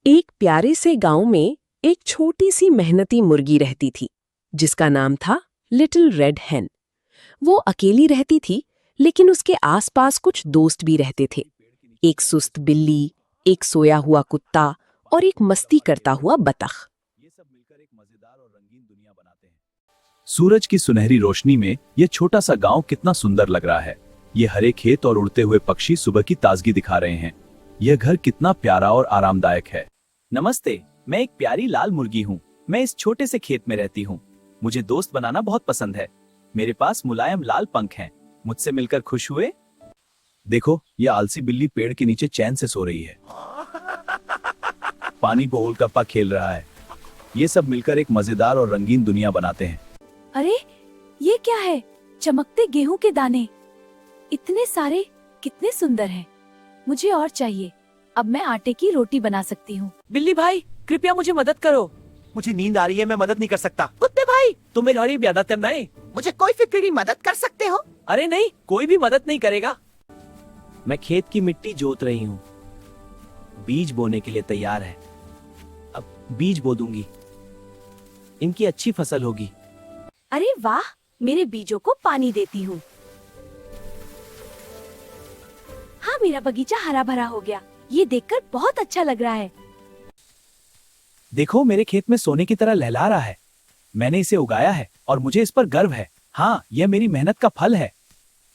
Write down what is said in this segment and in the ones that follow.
एक प्यारे से गांव में एक छोटी सी मेहनती मुर्गी रहती थी जिसका नाम था लिटिल रेड हेन। वो अकेली रहती थी, लेकिन उसके आसपास कुछ दोस्त भी रहते थे। एक सुस्त बिल्ली, एक सोया हुआ कुत्ता और एक मस्ती करता हुआ बतख। ये सब मिलकर एक मजेदार और रंगीन दुनिया बनाते हैं। सूरज की सुनहरी रोशनी में ये छोटा सा गांव कितना सुंदर लग रहा है। ये हरे खेत और उड़ते हुए पक्षी सुबह की ताजगी दिखा रहे हैं। यह घर कितना प्यारा और आरामदायक है। नमस्ते, मैं एक प्यारी लाल मुर्गी हूँ। मैं इस छोटे से खेत में रहती हूँ। मुझे दोस्त बनाना बहुत पसंद है। मेरे पास मुलायम लाल पंख हैं। मुझसे मिलकर खुश हुए? देखो, यह आलसी बिल्ली पेड़ के नीचे चैन से सो रही है। पानी पे गोलगप्पा खेल रहा है। ये सब मिलकर एक मजेदार और रंगीन दुनिया बनाते हैं। अरे, ये क्या है? चमकते गेहूं के दाने, इतने सारे, कितने सुंदर हैं। मुझे और चाहिए। अब मैं आटे की रोटी बना सकती हूँ। बिल्ली भाई, कृपया मुझे मदद करो। मुझे नींद आ रही है, मैं मदद नहीं कर सकता। कुत्ते भाई, तुम्हें हमारी मदद करना है। मुझे कोई फिक्र नहीं, मदद कर सकते हो। अरे नहीं, कोई भी मदद नहीं करेगा। मैं खेत की मिट्टी जोत रही हूँ। बीज बोने के लिए तैयार है। अब बीज बो दूंगी। इनकी अच्छी फसल होगी। अरे वाह, मेरे बीजों को पानी देती हूँ। हाँ, मेरा बगीचा हरा भरा हो गया। ये देखकर बहुत अच्छा लग रहा है। देखो, मेरे खेत में सोने की तरह लहला रहा है। मैंने इसे उगाया है और मुझे इस पर गर्व है। हाँ, यह मेरी मेहनत का फल है।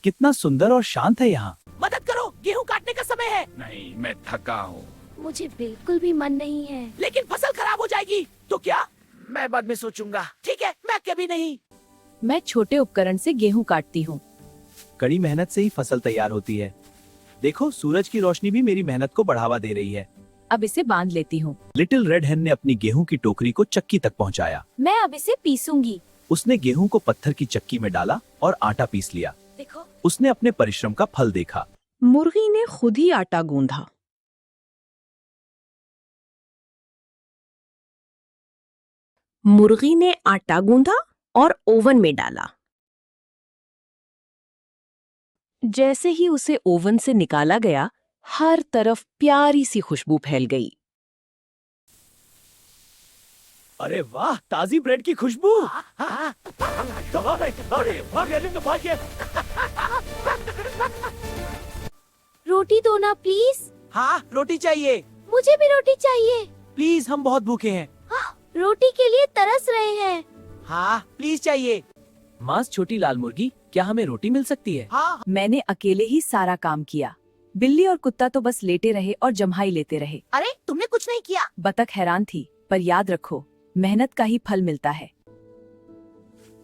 कितना सुंदर और शांत है यहाँ। मदद करो, गेहूं काटने का समय है। नहीं, मैं थका हूँ। मुझे बिल्कुल भी मन नहीं है। लेकिन फसल खराब हो जाएगी तो क्या? मैं बाद में सोचूंगा। ठीक है, मैं कभी नहीं। मैं छोटे उपकरण से गेहूं काटती हूँ। कड़ी मेहनत से ही फसल तैयार होती है। देखो, सूरज की रोशनी भी मेरी मेहनत को बढ़ावा दे रही है। अब इसे बांध लेती हूँ। लिटिल रेड हेन ने अपनी गेहूं की टोकरी को चक्की तक पहुंचाया। मैं अब इसे पीसूंगी। उसने गेहूं को पत्थर की चक्की में डाला और आटा पीस लिया। देखो, उसने अपने परिश्रम का फल देखा। मुर्गी ने खुद ही आटा गूंधा। मुर्गी ने आटा गूंधा और ओवन में डाला। जैसे ही उसे ओवन से निकाला गया, हर तरफ प्यारी सी खुशबू फैल गई। अरे वाह, ताजी ब्रेड की खुशबू। रोटी दो ना प्लीज। हाँ, रोटी चाहिए। मुझे भी रोटी चाहिए। प्लीज, हम बहुत भूखे हैं। रोटी के लिए तरस रहे हैं। हाँ, प्लीज चाहिए। मांस छोटी लाल मुर्गी, क्या हमें रोटी मिल सकती है? हाँ, मैंने अकेले ही सारा काम किया। बिल्ली और कुत्ता तो बस लेटे रहे और जम्हाई लेते रहे। अरे तुमने कुछ नहीं किया। बतख हैरान थी, पर याद रखो, मेहनत का ही फल मिलता है।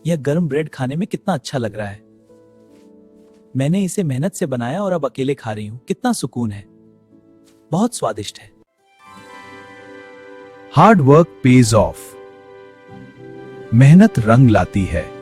यह गर्म ब्रेड खाने में कितना अच्छा लग रहा है। मैंने इसे मेहनत से बनाया और अब अकेले खा रही हूँ। कितना सुकून है। बहुत स्वादिष्ट है। Hard work page of. मेहनत रंग लाती है।